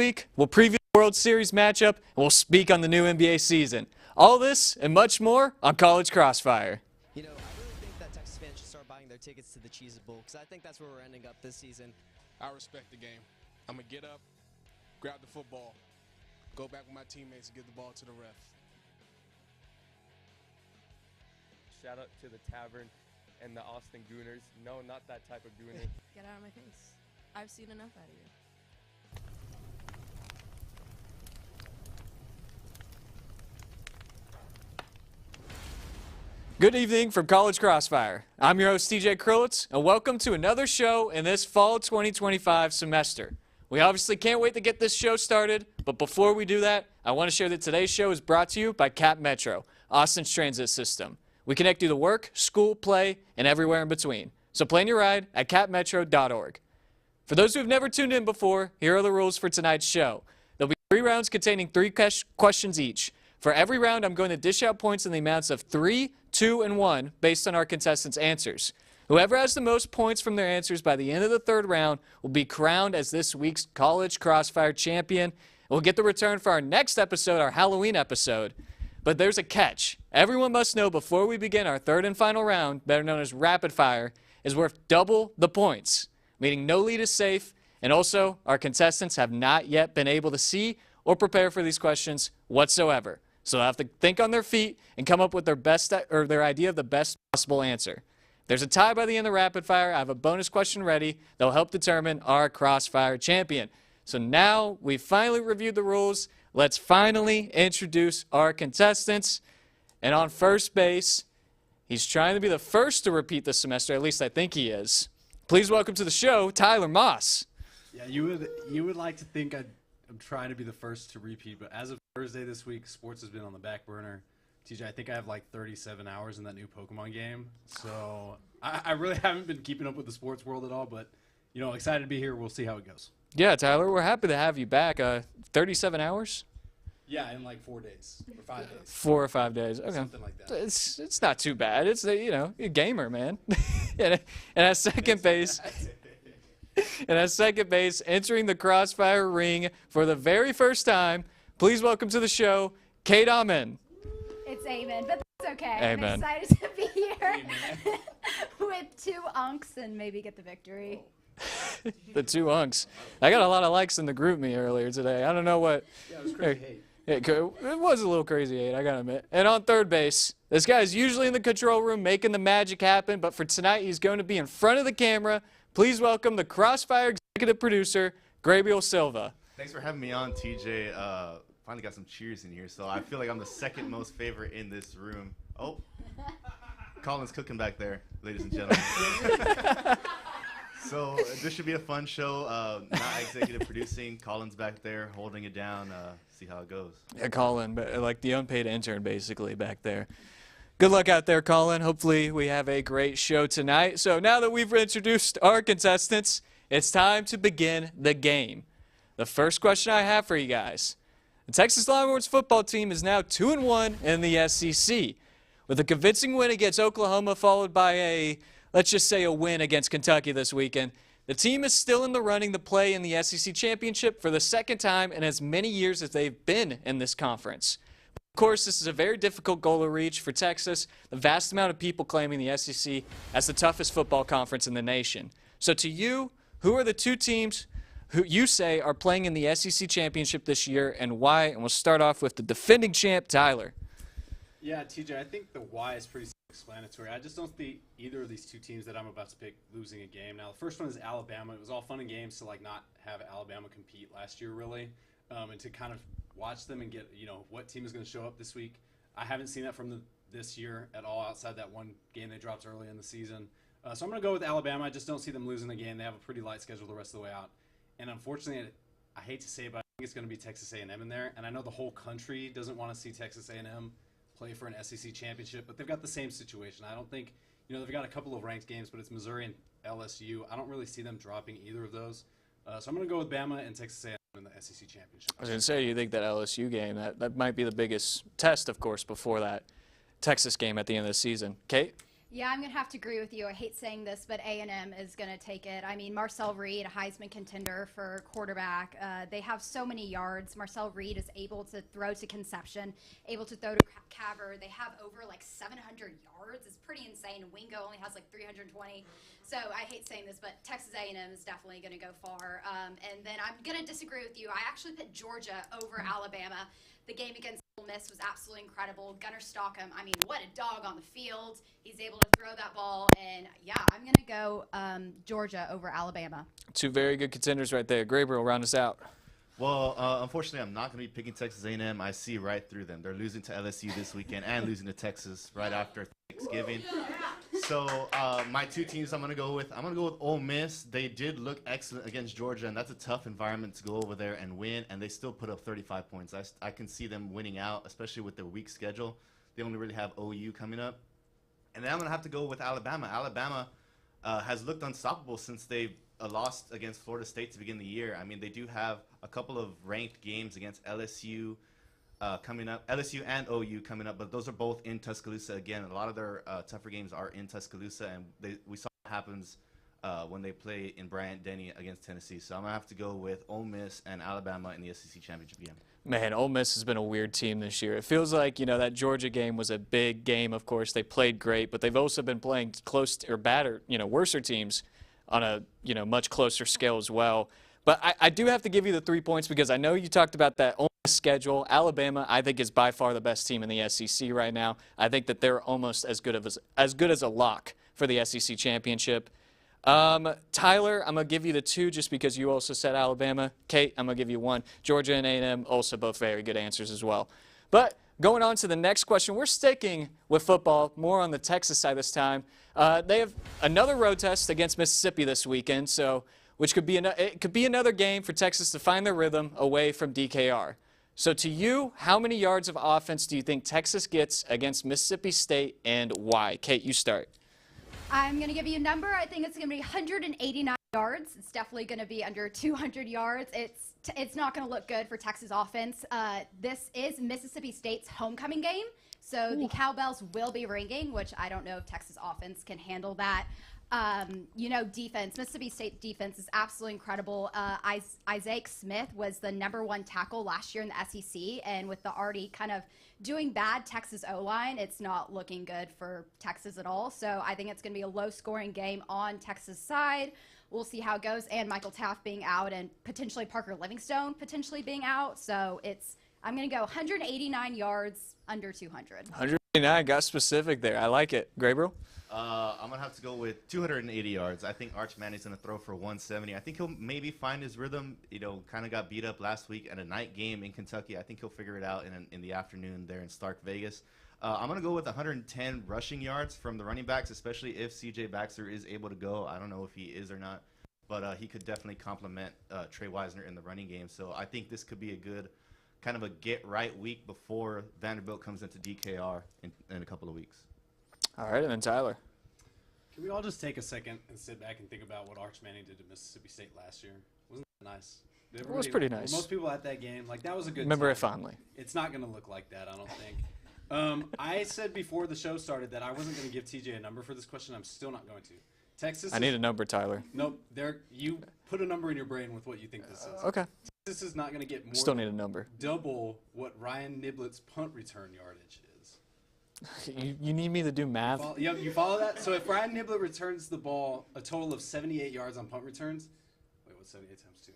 week, we'll preview the World Series matchup, and we'll speak on the new NBA season. All this and much more on College Crossfire. You know, I really think that Texas fans should start buying their tickets to the Cheez It Bowl because I think that's where we're ending up this season. I respect the game. I'm going to get up, grab the football, go back with my teammates and give the ball to the ref. Shout out to the Tavern and the Austin Gooners. No, not that type of gooner. Get out of my face. I've seen enough out of you. Good evening from College Crossfire. I'm your host, TJ Krulitz, and welcome to another show in this fall 2025 semester. We obviously can't wait to get this show started, but before we do that, I want to share that today's show is brought to you by Cap Metro, Austin's transit system. We connect you to work, school, play, and everywhere in between. So plan your ride at capmetro.org. For those who have never tuned in before, here are the rules for tonight's show. There'll be 3 rounds containing 3 questions each. For every round, I'm going to dish out points in the amounts of 3, 2, and 1 based on our contestants' answers. Whoever has the most points from their answers by the end of the 3rd round will be crowned as this week's College Crossfire champion. We'll get the return for our next episode, our Halloween episode. But there's a catch. Everyone must know before we begin our 3rd and final round, better known as rapid fire, is worth double the points, meaning no lead is safe, and also our contestants have not yet been able to see or prepare for these questions whatsoever. So they'll have to think on their feet and come up with their best or their idea of the best possible answer. If there's a tie by the end of rapid fire, I have a bonus question ready that will help determine our Crossfire champion. So now we've finally reviewed the rules. Let's finally introduce our contestants. And on first base, he's trying to be the first to repeat this semester, at least I think he is. Please welcome to the show, Tyler Moss. Yeah, you would like to think I'm trying to be the first to repeat, but as of Thursday this week, sports has been on the back burner. TJ, I think I have like 37 hours in that new Pokemon game, so I really haven't been keeping up with the sports world at all, but, you know, excited to be here. We'll see how it goes. Yeah, Tyler, we're happy to have you back. 37 hours? Yeah, in like 4 days or 5 days. 4 or 5 days. Okay. Something like that. It's not too bad. It's, you know, you're a gamer, man. and at second base, entering the Crossfire ring for the very first time, please welcome to the show, Kate Amen. It's Amen, but that's okay. Amen. I'm excited to be here with 2 unks and maybe get the victory. The 2 unks. I got a lot of likes in the group me earlier today. I don't know what. Yeah, it was crazy hate. It was a little crazy hate, I gotta admit. And on third base, this guy's usually in the control room making the magic happen, but for tonight he's going to be in front of the camera. Please welcome the Crossfire Executive Producer, Grabiel Silva. Thanks for having me on, TJ. Finally got some cheers in here, so I feel like I'm the second most favorite in this room. Oh, Colin's cooking back there, ladies and gentlemen. So this should be a fun show. Not executive producing. Colin's back there holding it down. See how it goes. Yeah, Colin, like the unpaid intern basically back there. Good luck out there, Colin. Hopefully we have a great show tonight. So now that we've introduced our contestants, it's time to begin the game. The first question I have for you guys. The Texas Longhorns football team is now 2-1 in the SEC, with a convincing win against Oklahoma followed by a, let's just say, a win against Kentucky this weekend. The team is still in the running to play in the SEC Championship for the 2nd time in as many years as they've been in this conference. Of course, this is a very difficult goal to reach for Texas, the vast amount of people claiming the SEC as the toughest football conference in the nation. So to you, who are the 2 teams who you say are playing in the SEC Championship this year and why? And we'll start off with the defending champ, Tyler. Yeah, TJ, I think the why is pretty self-explanatory. I just don't see either of these 2 teams that I'm about to pick losing a game. Now, the first one is Alabama. It was all fun and games to like not have Alabama compete last year, really, and to kind of watch them and get, you know, what team is going to show up this week. I haven't seen that from this year at all outside that one game they dropped early in the season. So I'm going to go with Alabama. I just don't see them losing the game. They have a pretty light schedule the rest of the way out. And unfortunately, I hate to say it, but I think it's going to be Texas A&M in there. And I know the whole country doesn't want to see Texas A&M play for an SEC championship, but they've got the same situation. I don't think, you know, they've got a couple of ranked games, but it's Missouri and LSU. I don't really see them dropping either of those. So I'm going to go with Bama and Texas A&M in the SEC championship. I was going to say, you think that LSU game, that might be the biggest test, of course, before that Texas game at the end of the season. Kate? Yeah, I'm going to have to agree with you. I hate saying this, but A&M is going to take it. I mean, Marcel Reed, a Heisman contender for quarterback. They have so many yards. Marcel Reed is able to throw to Conception, able to throw to Caver. They have over like 700 yards. It's pretty insane. Wingo only has like 320. So I hate saying this, but Texas A&M is definitely going to go far. And then I'm going to disagree with you. I actually put Georgia over Alabama. The game against Ole Miss was absolutely incredible. Gunnar Stockham, I mean, what a dog on the field. He's able to throw that ball. And, yeah, I'm going to go Georgia over Alabama. Two very good contenders right there. Grabiel, round us out. Well, unfortunately, I'm not going to be picking Texas A&M. I see right through them. They're losing to LSU this weekend and losing to Texas right after Thanksgiving. So my two teams I'm going to go with Ole Miss. They did look excellent against Georgia, and that's a tough environment to go over there and win, and they still put up 35 points. I can see them winning out, especially with their weak schedule. They only really have OU coming up. And then I'm going to have to go with Alabama. Alabama has looked unstoppable since they lost against Florida State to begin the year. I mean, they do have a couple of ranked games against LSU coming up, LSU and OU coming up, but those are both in Tuscaloosa. Again, a lot of their tougher games are in Tuscaloosa, and we saw what happens when they play in Bryant-Denny against Tennessee. So I'm going to have to go with Ole Miss and Alabama in the SEC Championship game. Man, Ole Miss has been a weird team this year. It feels like, that Georgia game was a big game, of course. They played great, but they've also been playing close to, or better, worser teams on a, much closer scale as well. But I do have to give you the 3 points because I know you talked about that Ole Miss schedule. Alabama, I think, is by far the best team in the SEC right now. I think that they're almost as good as a lock for the SEC championship. Tyler, I'm going to give you the 2 just because you also said Alabama. Kate, I'm going to give you 1. Georgia and A&M, also both very good answers as well. But going on to the next question, we're sticking with football, more on the Texas side this time. They have another road test against Mississippi this weekend, which could be another game for Texas to find their rhythm away from DKR. So to you, how many yards of offense do you think Texas gets against Mississippi State and why? Kate, you start. I'm going to give you a number. I think it's going to be 189 yards. It's definitely going to be under 200 yards. It's not going to look good for Texas offense. This is Mississippi State's homecoming game, so the cowbells will be ringing, which I don't know if Texas offense can handle that. Defense, Mississippi State defense is absolutely incredible. Isaac Smith was the #1 tackle last year in the SEC, and with the already kind of doing bad Texas O-line, it's not looking good for Texas at all. So I think it's going to be a low-scoring game on Texas' side. We'll see how it goes, and Michael Taft being out and potentially Parker Livingstone potentially being out. So I'm going to go 189 yards, under 200. 189, got specific there. I like it. Grabiel? I'm going to have to go with 280 yards. I think Arch Manning's going to throw for 170. I think he'll maybe find his rhythm. Kind of got beat up last week at a night game in Kentucky. I think he'll figure it out in the afternoon there in Stark Vegas. I'm going to go with 110 rushing yards from the running backs, especially if C.J. Baxter is able to go. I don't know if he is or not, but he could definitely complement Trey Wisner in the running game. So I think this could be a good kind of a get-right week before Vanderbilt comes into DKR in a couple of weeks. All right, and then Tyler. Can we all just take a second and sit back and think about what Arch Manning did to Mississippi State last year? Wasn't that nice? It was pretty nice. Most people at that game, that was a good Remember time. it fondly. It's not going to look like that, I don't think. I said before the show started that I wasn't going to give TJ a number for this question. I'm still not going to. Texas. I need a number, Tyler. Nope. You put a number in your brain with what you think this is. Okay. Texas is not going to get more. Still need a number. Double what Ryan Niblett's punt return yardage is. You need me to do math? You follow that? So if Ryan Niblett returns the ball a total of 78 yards on punt returns, wait, what's 78 times 2?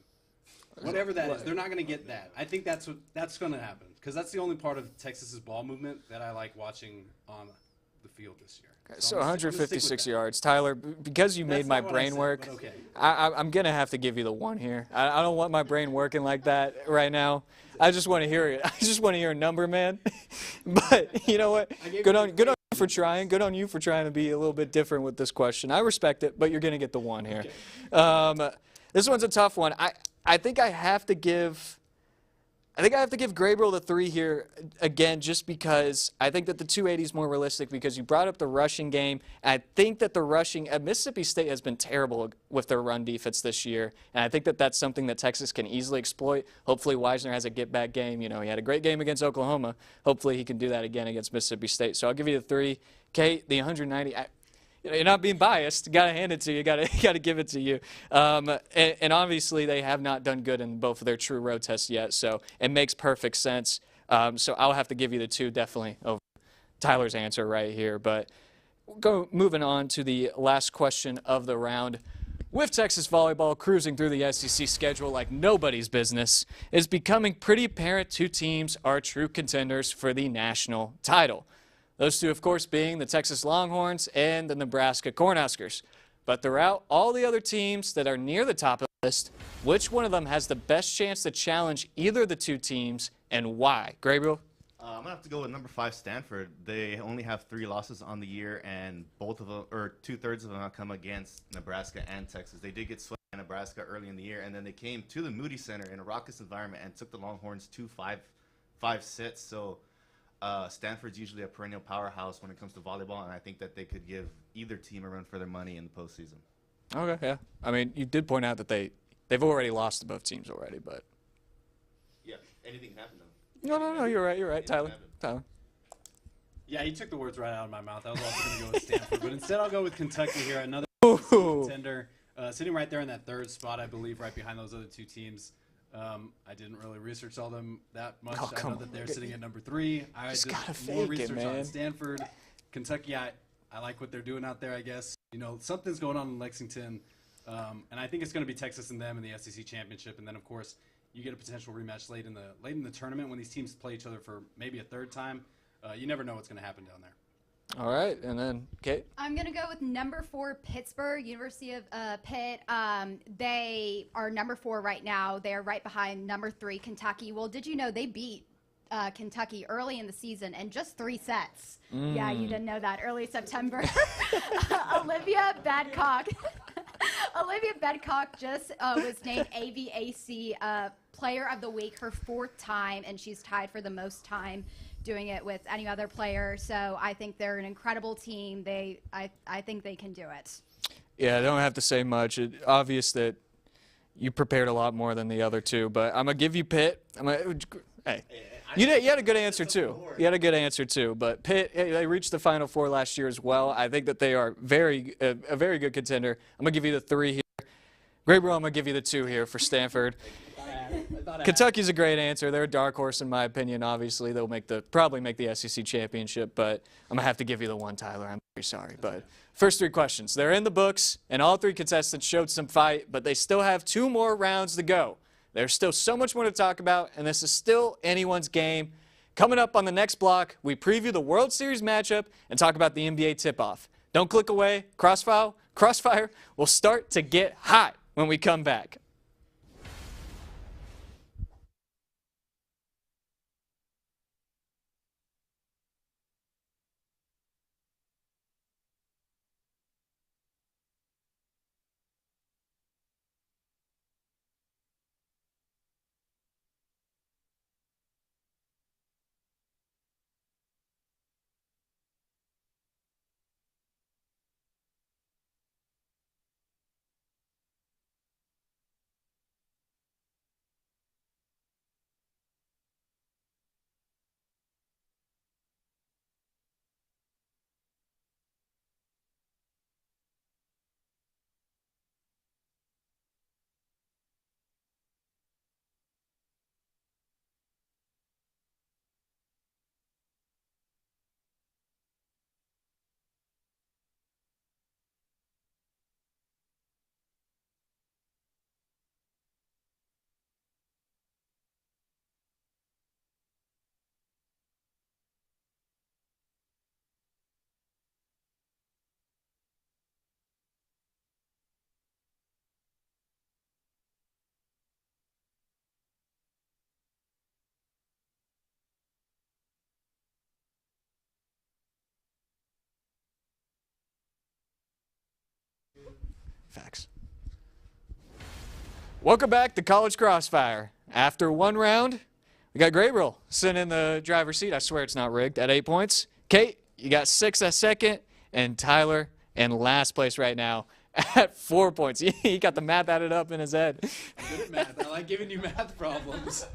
Whatever that is, they're not going to get that. I think that's going to happen because that's the only part of Texas's ball movement that I like watching on the field this year. So 156 yards. Tyler, because you made my brain work, okay. I'm going to have to give you the 1 here. I don't want my brain working like that right now. I just want to hear it. I just want to hear a number, man. But you know what? Good on you for trying. Good on you for trying to be a little bit different with this question. I respect it, but you're going to get the 1 here. Okay. This one's a tough one. I think I have to give Grabiel the 3 here again, just because I think that the 280 is more realistic because you brought up the rushing game. I think that the rushing at Mississippi State has been terrible with their run defense this year, and I think that that's something that Texas can easily exploit. Hopefully Wisner has a get-back game. He had a great game against Oklahoma. Hopefully he can do that again against Mississippi State. So I'll give you the 3. Kate, the 190. You're not being biased. Got to hand it to you. Got to give it to you. And obviously, they have not done good in both of their true road tests yet, so it makes perfect sense. So I'll have to give you the 2 definitely over Tyler's answer right here. But moving on to the last question of the round. With Texas volleyball cruising through the SEC schedule like nobody's business, it's becoming pretty apparent 2 teams are true contenders for the national title. Those 2, of course, being the Texas Longhorns and the Nebraska Cornhuskers. But throughout all the other teams that are near the top of the list, which one of them has the best chance to challenge either of the 2 teams, and why? Grabiel? I'm gonna have to go with number 5, Stanford. They only have 3 losses on the year, and both of them, or 2/3 of them, have come against Nebraska and Texas. They did get swept by Nebraska early in the year, and then they came to the Moody Center in a raucous environment and took the Longhorns to five sets. So Stanford's usually a perennial powerhouse when it comes to volleyball, and I think that they could give either team a run for their money in the postseason. Okay, yeah. I mean, you did point out that they've already lost to both teams already, but. Yeah, anything can happen though. No, you're right, Tyler. Yeah, he took the words right out of my mouth. I was also going to go with Stanford, but instead I'll go with Kentucky here, another contender, sitting right there in that 3rd spot, I believe, right behind those other 2 teams. I didn't really research all them that much. I know that they're sitting at number 3. I just more research on Stanford. Kentucky, I like what they're doing out there, I guess. You know, something's going on in Lexington, and I think it's going to be Texas and them in the SEC championship, and then, of course, you get a potential rematch late in the tournament when these teams play each other for maybe a 3rd time. You never know what's going to happen down there. All right, and then Kate? I'm going to go with number 4, Pittsburgh, University of Pitt. They are number 4 right now. They are right behind number 3, Kentucky. Well, did you know they beat Kentucky early in the season in just 3 sets? Yeah, you didn't know that. Early September. Olivia Badcock. Olivia Badcock just was named AVAC Player of the Week, her 4th time, and she's tied for the most time doing it with any other player. So I think they're an incredible team. I think they can do it. Yeah, I don't have to say much. It's obvious that you prepared a lot more than the other 2, but I'm going to give you Pitt. Hey. You had a good answer, too. You had a good answer, too. But Pitt, they reached the Final 4 last year as well. I think that they are a very good contender. I'm going to give you the 3 here. Grabiel, I'm going to give you the 2 here for Stanford. Kentucky's a great answer. They're a dark horse, in my opinion. Obviously, they'll probably make the SEC championship, but I'm going to have to give you the 1, Tyler. I'm very sorry. But first 3 questions. They're in the books, and all 3 contestants showed some fight, but they still have 2 more rounds to go. There's still so much more to talk about, and this is still anyone's game. Coming up on the next block, we preview the World Series matchup and talk about the NBA tip-off. Don't click away. Crossfire will start to get hot when we come back. Facts. Welcome back to College Crossfire. After 1 round, we got Grabiel sitting in the driver's seat. I swear it's not rigged at 8 points. Kate, you got 6 at second, and Tyler in last place right now at 4 points. He got the math added up in his head. I'm good at math. I like giving you math problems.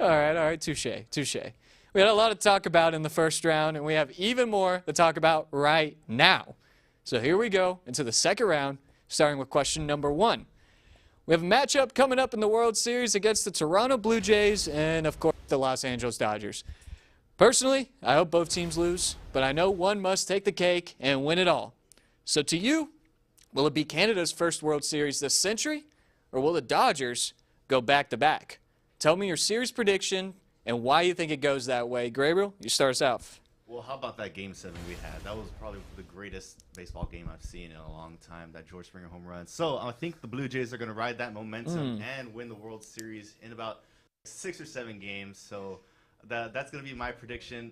All right. Touche. We had a lot to talk about in the first round, and we have even more to talk about right now. So here we go into the second round, starting with question number 1. We have a matchup coming up in the World Series against the Toronto Blue Jays and, of course, the Los Angeles Dodgers. Personally, I hope both teams lose, but I know one must take the cake and win it all. So to you, will it be Canada's first World Series this century, or will the Dodgers go back-to-back? Tell me your series prediction and why you think it goes that way. Grabiel, you start us off. Well, how about that Game 7 we had? That was probably the greatest baseball game I've seen in a long time, that George Springer home run. So I think the Blue Jays are going to ride that momentum and win the World Series in about 6 or 7 games. So that's going to be my prediction.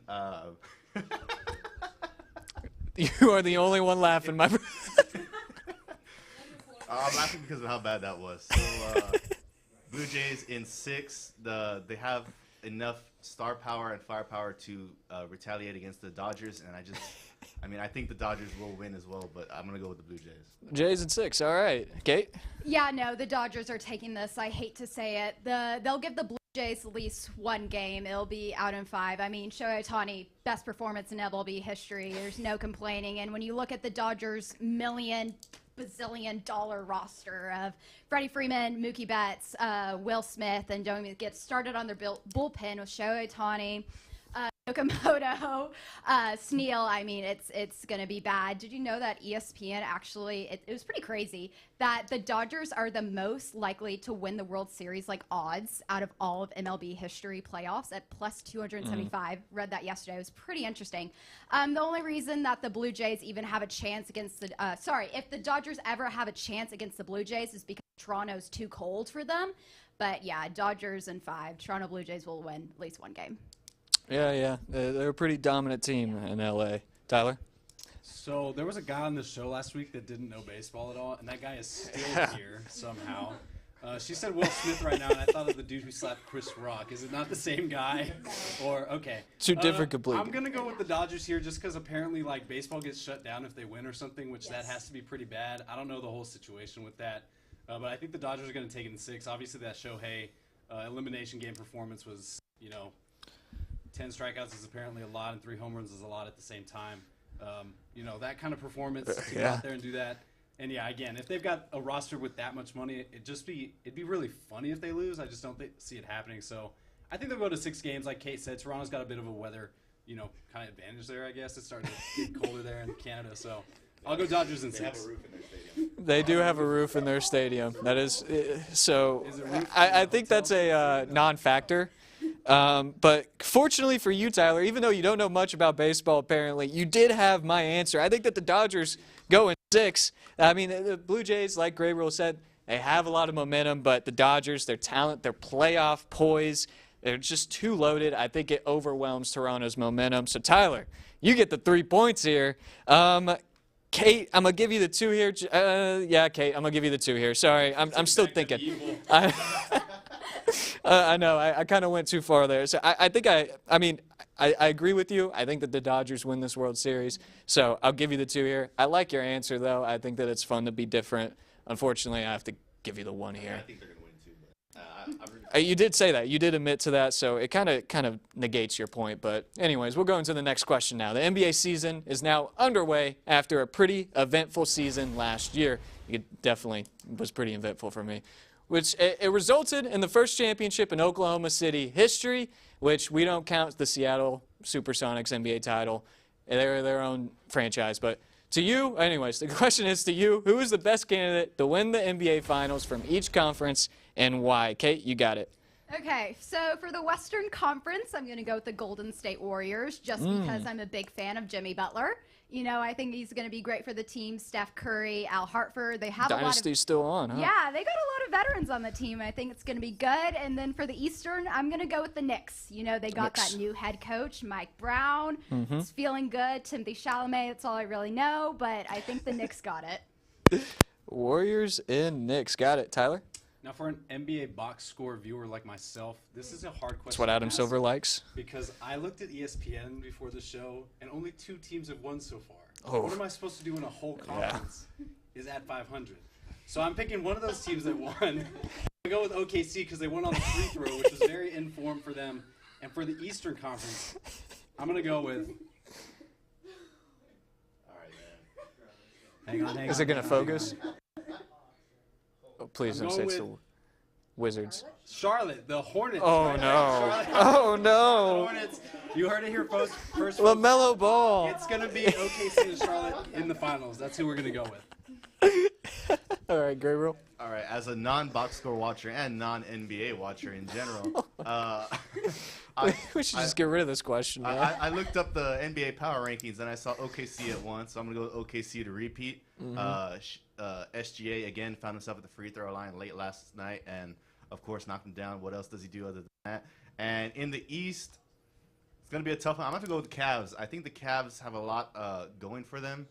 You are the only one laughing, my friend. I'm laughing because of how bad that was. So Blue Jays in 6. They have enough star power and firepower to retaliate against the Dodgers, and I think the Dodgers will win as well, but I'm gonna go with the Blue Jays. Jays in 6. All right, Kate. Yeah, no, the Dodgers are taking this. I hate to say it. They'll give the Blue Jays at least one game. It'll be out in 5. I mean, Shohei Ohtani, best performance in MLB history. There's no complaining. And when you look at the Dodgers' bazillion-dollar roster of Freddie Freeman, Mookie Betts, Will Smith, and don't even get started on their bullpen with Shohei Ohtani, Okamoto, Sneal. I mean, it's going to be bad. Did you know that ESPN actually, it was pretty crazy, that the Dodgers are the most likely to win the World Series, like odds, out of all of MLB history playoffs at plus 275. Read that yesterday. It was pretty interesting. The only reason that the Blue Jays even have a chance against the, if the Dodgers ever have a chance against the Blue Jays is because Toronto's too cold for them. But yeah, Dodgers in 5. Toronto Blue Jays will win at least one game. Yeah. They're a pretty dominant team in LA. Tyler? So there was a guy on the show last week that didn't know baseball at all, and that guy is still here somehow. She said Will Smith right now, and I thought of the dude who slapped Chris Rock. Is it not the same guy? Or, okay. Two different completely. I'm going to go with the Dodgers here just because apparently, like, baseball gets shut down if they win or something, which that has to be pretty bad. I don't know the whole situation with that. But I think the Dodgers are going to take it in 6. Obviously, that Shohei elimination game performance was, 10 strikeouts is apparently a lot, and 3 home runs is a lot at the same time. That kind of performance to go out there and do that. And yeah, again, if they've got a roster with that much money, it'd be really funny if they lose. I just don't see it happening. So I think they'll go to 6 games. Like Kate said, Toronto's got a bit of a weather, kind of advantage there, I guess. It's starting to get colder there in Canada. So I'll go Dodgers in 6. They have a roof in their stadium. They do have a roof in their stadium. That is so. I think that's a non-factor. But fortunately for you, Tyler, even though you don't know much about baseball, apparently, you did have my answer. I think that the Dodgers go in 6. I mean, the Blue Jays, like Grabiel said, they have a lot of momentum, but the Dodgers, their talent, their playoff poise, they're just too loaded. I think it overwhelms Toronto's momentum. So, Tyler, you get the 3 points here. Kate, I'm going to give you the 2 here. Kate, I'm going to give you the 2 here. Sorry, I'm still thinking. I know, I kind of went too far there. So I think I agree with you. I think that the Dodgers win this World Series. So I'll give you the 2 here. I like your answer, though. I think that it's fun to be different. Unfortunately, I have to give you the 1 here. I think they're going to win, too. But, you did say that. You did admit to that, so it kind of negates your point. But anyways, we'll go into the next question now. The NBA season is now underway after a pretty eventful season last year. It definitely was pretty eventful for me. Which it resulted in the first championship in Oklahoma City history, which we don't count the Seattle Supersonics NBA title. They're their own franchise. But to you, anyways, the question is to you, who is the best candidate to win the NBA Finals from each conference and why? Kate, you got it. Okay, so for the Western Conference, I'm going to go with the Golden State Warriors just because I'm a big fan of Jimmy Butler. I think he's going to be great for the team. Steph Curry, Al Hartford. They have Dynasty's still on, huh? Yeah, they got a lot of veterans on the team. I think it's going to be good. And then for the Eastern, I'm going to go with the Knicks. They got that new head coach, Mike Brown. It's feeling good. Timothy Chalamet, that's all I really know. But I think the Knicks got it. Warriors and Knicks. Got it. Tyler? Now, for an NBA box score viewer like myself, this is a hard question. That's what Adam Silver likes. Because I looked at ESPN before the show, and only 2 teams have won so far. Oh. What am I supposed to do in a whole conference is at 500? So I'm picking one of those teams that won. I go with OKC because they won on the free throw, which was very informed for them. And for the Eastern Conference, I'm going to go with... Hang on. Is it going to focus? Oh, please don't say it's the Wizards. Charlotte, the Hornets. Oh, right? no. Charlotte, Oh, the no. Hornets. You heard it here first. LaMelo Ball. It's going to be OKC and Charlotte in the finals. That's who we're going to go with. All right, Gabriel. All right, as a non-box score watcher and non-NBA watcher in general, We should just get rid of this question, man. I looked up the NBA power rankings and I saw OKC at 1, so I'm gonna go with OKC to repeat. SGA again found himself at the free throw line late last night, and of course knocked him down. What else does he do other than that? And in the East, it's gonna be a tough one. I'm gonna have to go with the Cavs. I think the Cavs have a lot going for them,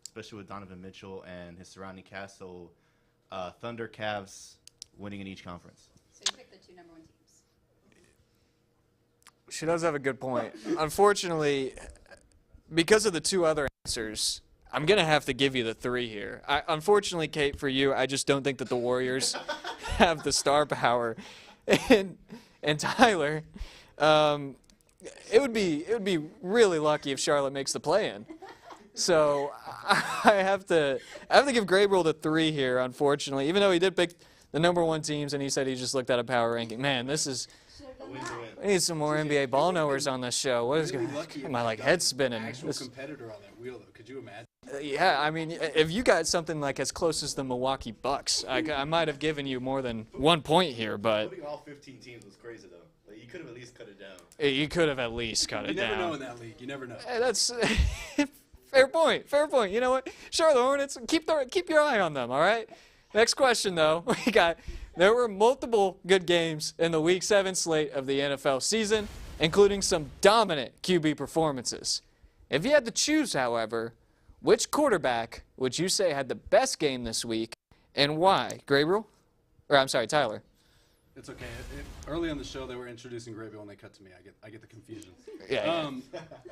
especially with Donovan Mitchell and his surrounding cast. So Thunder, Cavs, winning in each conference. So you pick the 2 number 1 teams. She does have a good point. Unfortunately, because of the 2 other answers, I'm going to have to give you the 3 here. Unfortunately, Kate, for you, I just don't think that the Warriors have the star power. And Tyler, it would be really lucky if Charlotte makes the play-in. So I have to give Grabiel the 3 here, unfortunately, even though he did pick the number 1 teams and he said he just looked at a power ranking. Man, this is... We need some more NBA ball knowers on this show. What is going on? My head spinning. Actual competitor on that wheel, though. Could you imagine? Yeah, I mean, if you got something like as close as the Milwaukee Bucks, I might have given you more than 1 point here, but Putting all 15 teams was crazy, though. Like, you could have at least cut it down. You could have at least cut it down. You never know in that league. You never know. Hey, that's fair point. Fair point. You know what? Charlotte Hornets, keep your eye on them. All right. Next question, though. There were multiple good games in the Week 7 slate of the NFL season, including some dominant QB performances. If you had to choose, however, which quarterback would you say had the best game this week, and why? Gabriel? Or I'm sorry, Tyler. It's okay. Early on the show, they were introducing Grabiel, and they cut to me. I get the confusion. Yeah.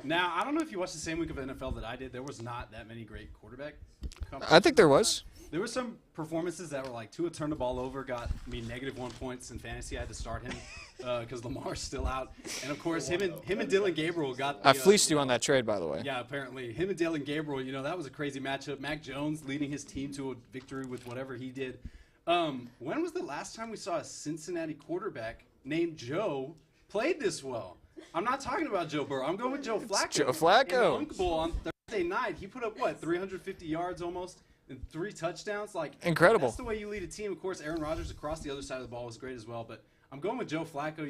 Now, I don't know if you watched the same week of NFL that I did. There was not that many great quarterback I think there was. There were some performances that were like Tua turned the ball over, got me -1 points in fantasy. I had to start him because Lamar's still out. And, of course, him and Dylan Gabriel got the, I fleeced you on that trade, by the way. Yeah, apparently. Him and Dylan Gabriel, that was a crazy matchup. Mac Jones leading his team to a victory with whatever he did. When was the last time we saw a Cincinnati quarterback named Joe played this well? I'm not talking about Joe Burrow. I'm going with Joe Flacco. It's Joe Flacco. In the Unk Bowl on Thursday night, he put up, 350 yards almost and 3 touchdowns? Incredible. That's the way you lead a team. Of course, Aaron Rodgers across the other side of the ball was great as well. But I'm going with Joe Flacco.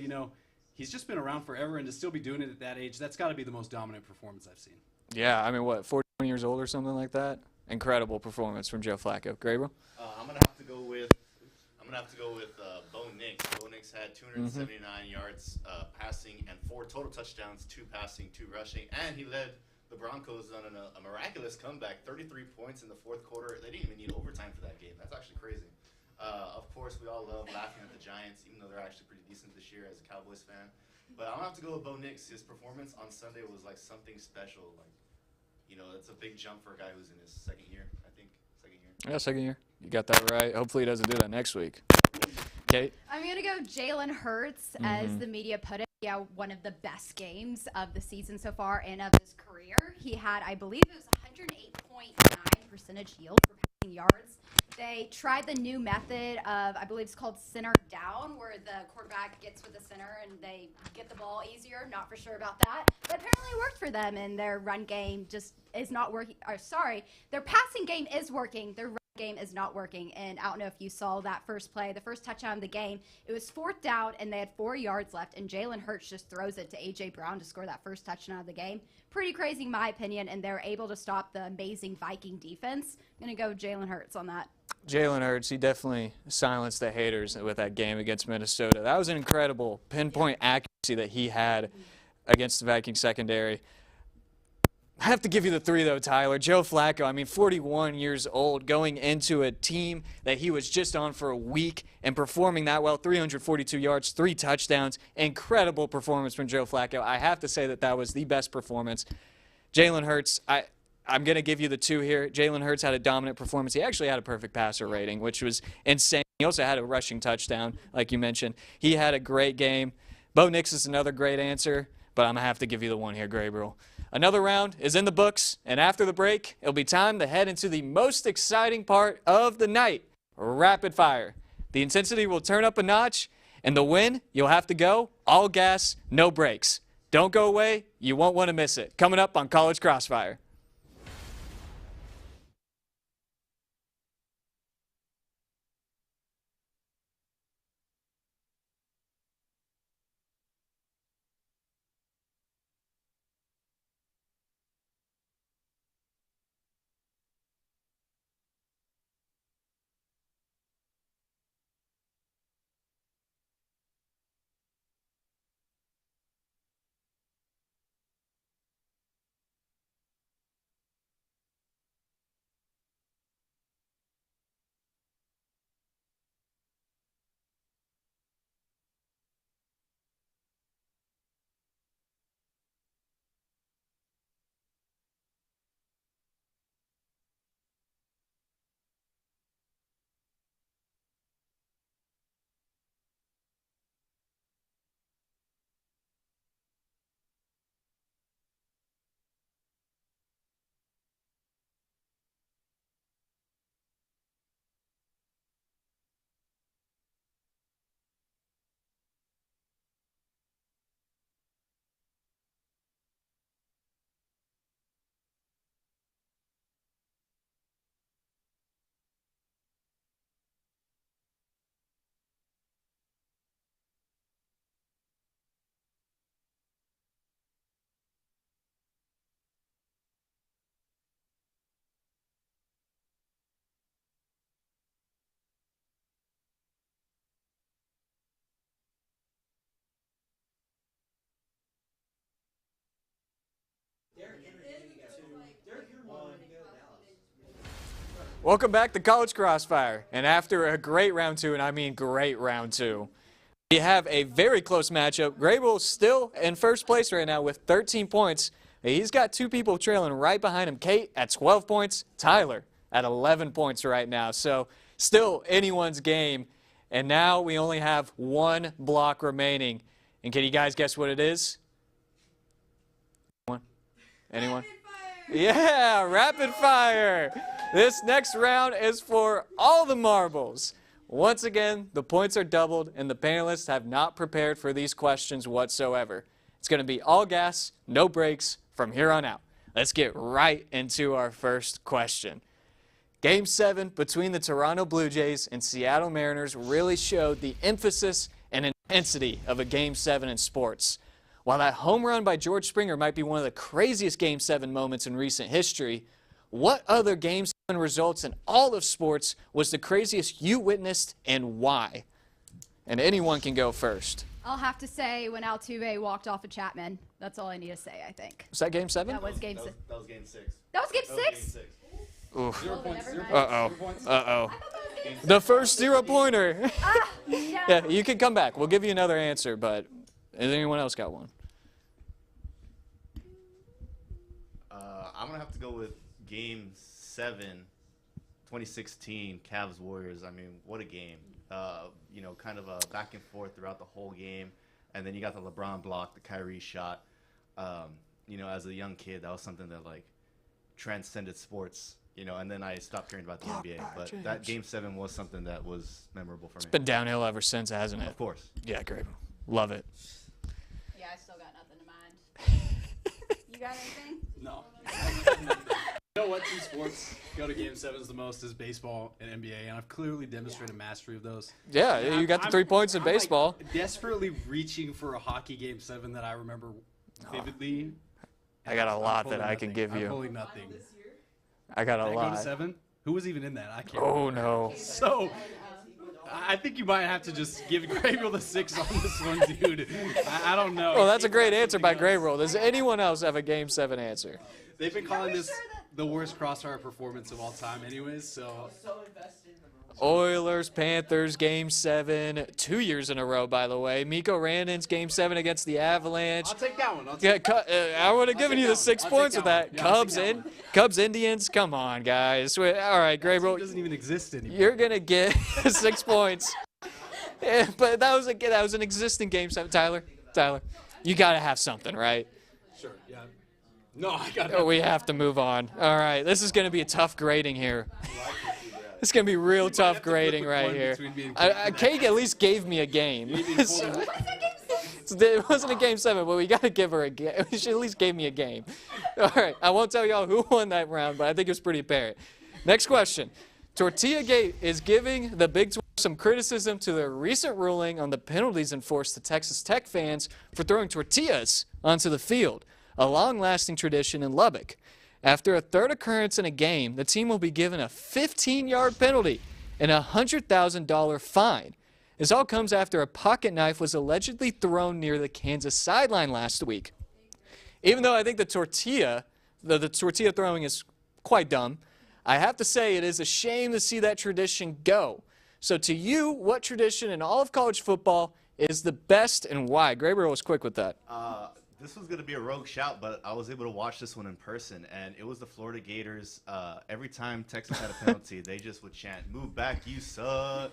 He's just been around forever, and to still be doing it at that age, that's got to be the most dominant performance I've seen. Yeah, I mean, 41 years old or something like that? Incredible performance from Joe Flacco. Gabriel? I'm gonna have to go with Bo Nix. Bo Nix had 279 yards passing and 4 total touchdowns, 2 passing, 2 rushing, and he led the Broncos on a miraculous comeback, 33 points in the 4th quarter. They didn't even need overtime for that game. That's actually crazy. Of course, we all love laughing at the Giants, even though they're actually pretty decent this year as a Cowboys fan. But I'm gonna have to go with Bo Nix. His performance on Sunday was like something special. That's a big jump for a guy who's in his 2nd year, I think. 2nd year. Yeah, 2nd year. You got that right. Hopefully he doesn't do that next week. Kate? I'm going to go Jalen Hurts, as the media put it. Yeah, one of the best games of the season so far and of his career. He had, I believe it was 108.9% yield for passing yards. They tried the new method of, I believe it's called center down, where the quarterback gets with the center and they get the ball easier. Not for sure about that. But apparently it worked for them, and their run game just is not working. Their passing game is working. Their run game is not working. And I don't know if you saw that first play, the first touchdown of the game. It was 4th down, and they had 4 yards left, and Jalen Hurts just throws it to A.J. Brown to score that first touchdown of the game. Pretty crazy in my opinion, and they're able to stop the amazing Viking defense. I'm going to go Jalen Hurts on that. Jalen Hurts, he definitely silenced the haters with that game against Minnesota. That was an incredible pinpoint accuracy that he had against the Viking secondary. I have to give you the 3, though, Tyler. Joe Flacco, 41 years old, going into a team that he was just on for a week and performing that well, 342 yards, 3 touchdowns. Incredible performance from Joe Flacco. I have to say that was the best performance. Jalen Hurts, I'm going to give you the 2 here. Jalen Hurts had a dominant performance. He actually had a perfect passer rating, which was insane. He also had a rushing touchdown, like you mentioned. He had a great game. Bo Nix is another great answer, but I'm going to have to give you the 1 here, Gabriel. Another round is in the books, and after the break, it'll be time to head into the most exciting part of the night, rapid fire. The intensity will turn up a notch, and the win, you'll have to go all gas, no brakes. Don't go away. You won't want to miss it. Coming up on College Crossfire. Welcome back to College Crossfire. And after a great round two, and I mean great round two, we have a very close matchup. Grabiel's still in first place right now with 13 points. He's got two people trailing right behind him. Kate at 12 points, Tyler at 11 points right now. So still anyone's game. And now we only have one block remaining. And can you guys guess what it is? Anyone? Yeah, rapid fire. This next round is for all the marbles. Once again, the points are doubled, and the panelists have not prepared for these questions whatsoever. It's going to be all gas, no brakes from here on out. Let's get right into our first question. Game 7 between the Toronto Blue Jays and Seattle Mariners really showed the emphasis and intensity of a Game 7 in sports. While that home run by George Springer might be one of the craziest Game 7 moments in recent history, what other Game 7 results in all of sports was the craziest you witnessed and why? And anyone can go first. I'll have to say when Altuve walked off of Chapman. That's all I need to say, I think. Was that Game 7? That was Game 6. That was Game 6. That was Game 6? Oof. 0 points. Uh-oh. Uh-oh. The first 0-pointer. Yeah, you can come back. We'll give you another answer, but has anyone else got one? I'm going to have to go with Game 7, 2016, Cavs-Warriors. I mean, what a game. You know, kind of a back and forth throughout the whole game. And then you got the LeBron block, the Kyrie shot. You know, as a young kid, that was something that, like, transcended sports. You know, and then I stopped caring about the NBA. But that Game 7 was something that was memorable for me. It's been downhill ever since, hasn't it? Of course. Yeah, great. Love it. Yeah, I still got nothing to mind. You got anything? No. You know what two sports go to Game 7s the most is baseball and NBA, and I've clearly demonstrated mastery of those. Yeah, you got the 3 points in baseball. Like desperately reaching for a hockey Game 7 that I remember vividly. I got a lot that pulling I can nothing. give I'm you. pulling nothing. I got a Did I go to lot. 7? Who was even in that? I can't Oh, remember. no. So, I think you might have to just give Grabiel the 6 on this one, dude. I don't know. Well, that's a great answer by Grabiel. Does anyone else have a Game 7 answer? They've been calling this the worst Crossfire performance of all time anyways, so... Oilers, Panthers, Game 7, 2 years in a row, by the way. Miko Randon's Game 7 against the Avalanche. I'll take that one. I would have given you the 6 points with that. Yeah, I'll take that Cubs, Indians. Come on, guys. All right, It Grabiel, doesn't even exist anymore. you're gonna get 6 points. Yeah, but that was an existing Game 7. Tyler, you gotta have something, right? Sure, yeah. No, I got Oh, we have to move on. All right, this is going to be a tough grading here. It's going to be real tough have to flip grading a right coin here. between being Kate at least gave me a game. It wasn't a game 7, but we got to give her a game. She at least gave me a game. All right, I won't tell y'all who won that round, but I think it was pretty apparent. Next question. Tortilla Gate is giving the Big 12 some criticism to their recent ruling on the penalties enforced to Texas Tech fans for throwing tortillas onto the field, a long-lasting tradition in Lubbock. After a third occurrence in a game, the team will be given a 15-yard penalty and a $100,000 fine. This all comes after a pocket knife was allegedly thrown near the Kansas sideline last week. Even though I think the tortilla throwing is quite dumb, I have to say it is a shame to see that tradition go. So to you, what tradition in all of college football is the best and why? Grabiel was quick with that. This was going to be a rogue shout, but I was able to watch this one in person, and it was the Florida Gators. Every time Texas had a penalty, they just would chant, "Move back, you suck.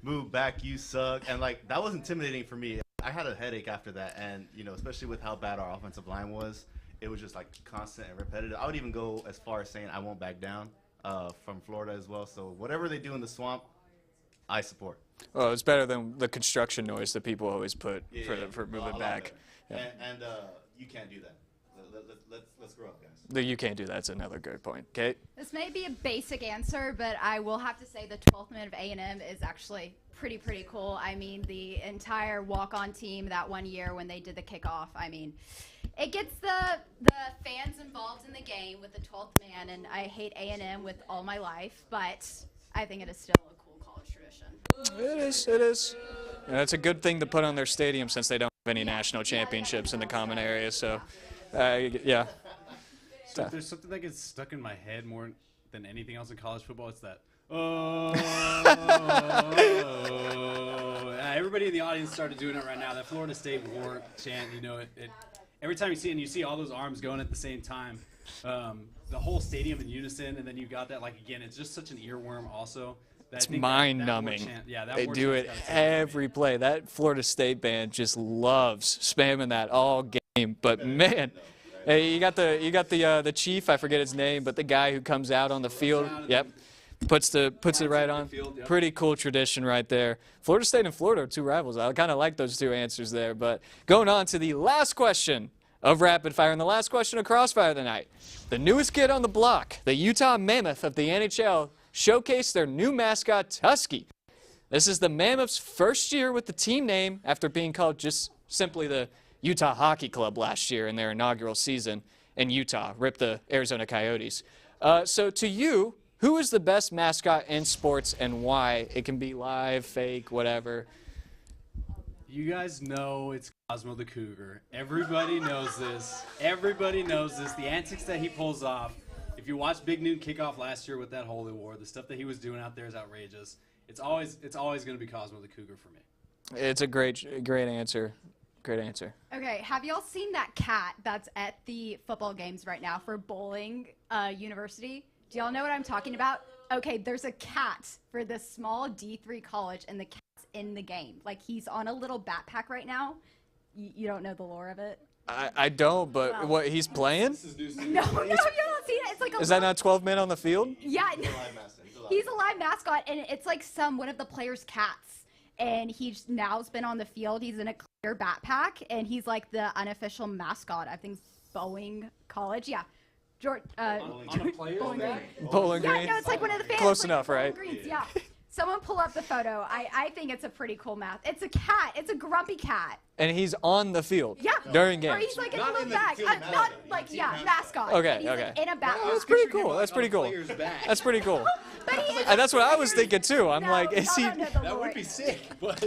Move back, you suck." And, like, that was intimidating for me. I had a headache after that, and, you know, especially with how bad our offensive line was, it was just, like, constant and repetitive. I would even go as far as saying I won't back down from Florida as well. So whatever they do in the swamp, I support. Well, it's better than the construction noise that people always put for moving No, back. Yeah. And you can't do that. Let's grow up, guys. You can't do that. That's another good point. Kate? This may be a basic answer, but I will have to say the 12th man of A&M is actually pretty cool. I mean, the entire walk-on team that one year when they did the kickoff, I mean, it gets the fans involved in the game with the 12th man, and I hate A&M with all my life, but I think it is still a cool college tradition. It is. And that's a good thing to put on their stadium since they don't have any national championships in the common area. So, yeah. So if there's something that gets stuck in my head more than anything else in college football, it's that. Everybody in the audience started doing it right now. That Florida State war chant, you know, it every time you see it, and you see all those arms going at the same time, the whole stadium in unison, and then you got that, like, again, it's just such an earworm also. It's mind-numbing. They do it every play. That Florida State band just loves spamming that all game. But man, hey, you got the chief. I forget his name, but the guy who comes out on the field. Yep, puts it right on. Pretty cool tradition right there. Florida State and Florida are two rivals. I kind of like those two answers there. But going on to the last question of Rapid Fire and the last question of Crossfire tonight. The newest kid on the block, the Utah Mammoth of the NHL, showcased their new mascot, Tusky. This is the Mammoths' first year with the team name after being called just simply the Utah Hockey Club last year in their inaugural season in Utah. Rip the Arizona Coyotes. So to you, who is the best mascot in sports and why? It can be live, fake, whatever. You guys know it's Cosmo the Cougar. Everybody knows this. Everybody knows this. The antics that he pulls off. If you watch Big Noon Kickoff last year with that Holy War, the stuff that he was doing out there is outrageous. It's always going to be Cosmo the Cougar for me. It's a great answer. Great answer. Okay, have y'all seen that cat that's at the football games right now for Bowling University? Do y'all know what I'm talking about? Okay, there's a cat for this small D3 college, and the cat's in the game. Like, he's on a little backpack right now. You don't know the lore of it? I don't, but Well, what, he's playing? No, you haven't seen it. It's like a Is that not 12 men on the field? Yeah, he's a live mascot, and it's like one of the players' cats. And he's now's been on the field. He's in a clear backpack, and he's like the unofficial mascot. I think Boeing College. Yeah. Bowling Green. Bowling Green? Yeah, no, it's like one of the fans. Close like enough, Bowling right? Greens, yeah. Someone pull up the photo. I think it's a pretty cool math. It's a cat. It's a grumpy cat. And he's on the field Yeah. during Or games. he's like in a little bag. Not like, yeah, mascot. Okay, And he's okay. like in a backpack. That's pretty cool. That's pretty cool. That's pretty cool. But he is And that's what I was thinking too. I'm No, like, is he? y'all don't know the That lore. would be sick, but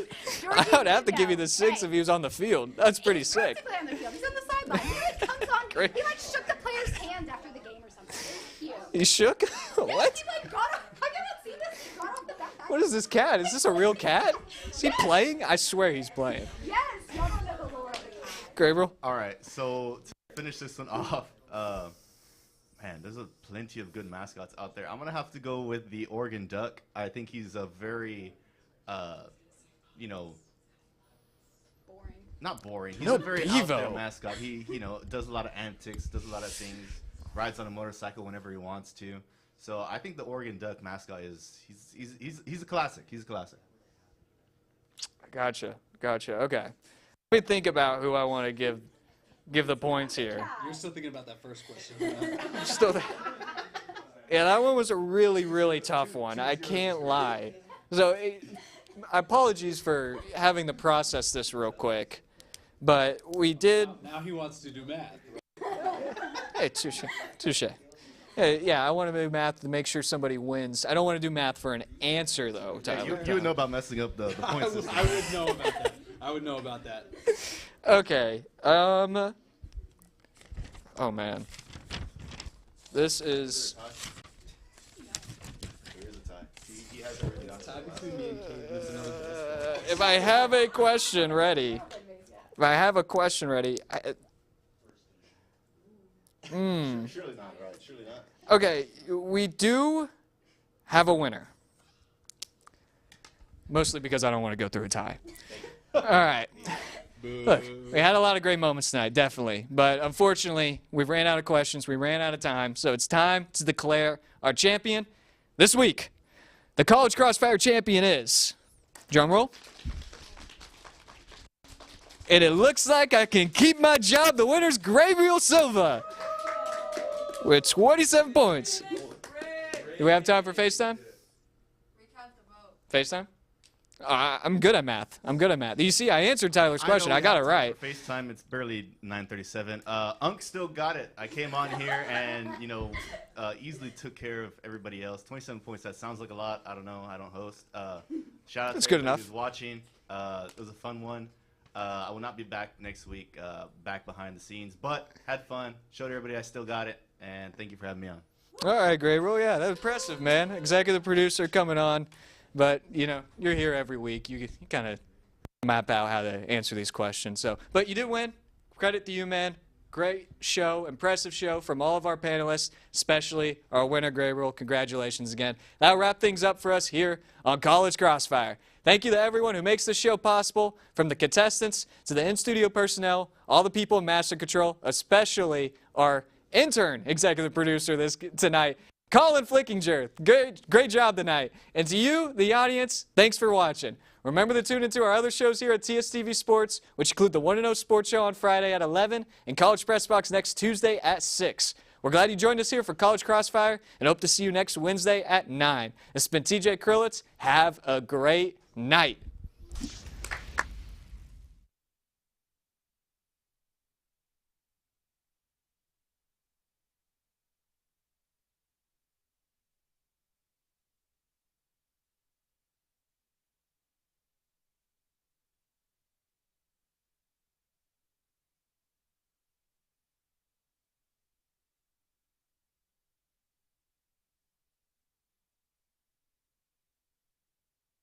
I would have to give you the 6 if he was on the field. That's pretty He's sick. practically on the field. He's on the sideline. He like comes on. Great. He like shook the player's hand after the game or something. It was cute. He shook? What? Yes, he like got off. Have you not seen this? He got off the backpack. What is this cat? Is this a real cat? Is he playing? I swear he's playing. Yes, y'all don't know the lore of the cat. Grabiel? All right, so to finish this one off, man, there's plenty of good mascots out there. I'm going to have to go with the Oregon Duck. I think he's a very, you know, Boring. not boring. He's No a very out there Bevo. mascot. He, does a lot of antics, does a lot of things, rides on a motorcycle whenever he wants to. So I think the Oregon Duck mascot he's a classic. He's a classic. Gotcha. Okay. Let me think about who I want to give the points here. You're still thinking about that first question. Still, yeah, that one was a really, really tough one. I can't lie. So, apologies for having to process this real quick, but we did. Now he wants to do math. Hey, touche. Hey, yeah, I want to do math to make sure somebody wins. I don't want to do math for an answer, though, Tyler. You would know about messing up the point system. I would know about that. I would know about that. Okay. Oh man. This is. There is a tie. He has everything on Tie between me and Kate lives another If I have a question ready. Surely not, right? Surely not. Okay, we do have a winner. Mostly because I don't want to go through a tie. All right. Look, we had a lot of great moments tonight, definitely. But unfortunately, we ran out of questions. We ran out of time. So it's time to declare our champion this week. The College Crossfire champion is, drum roll. And it looks like I can keep my job. The winner's Grabiel Silva with 27 points. Do we have time for FaceTime? FaceTime? I'm good at math. You see, I answered Tyler's question. I got it right. For FaceTime, it's barely 9:37. Unk still got it. I came on here and, easily took care of everybody else. 27 points, that sounds like a lot. I don't know. I don't host. Shout out That's to good everybody enough. who's watching. It was a fun one. I will not be back next week, back behind the scenes. But had fun. Showed everybody I still got it. And thank you for having me on. All right, Grabiel. Yeah, that was impressive, man. Executive producer coming on. But, you're here every week. You kind of map out how to answer these questions. But you did win. Credit to you, man. Great show, impressive show from all of our panelists, especially our winner, Grabiel. Congratulations again. That'll wrap things up for us here on College Crossfire. Thank you to everyone who makes this show possible, from the contestants to the in-studio personnel, all the people in Master Control, especially our intern executive producer tonight, Colin Flickinger. Great job tonight. And to you, the audience, thanks for watching. Remember to tune into our other shows here at TSTV Sports, which include the 1-0 Sports Show on Friday at 11 and College Press Box next Tuesday at 6. We're glad you joined us here for College Crossfire and hope to see you next Wednesday at 9. This has been TJ Krulitz. Have a great night.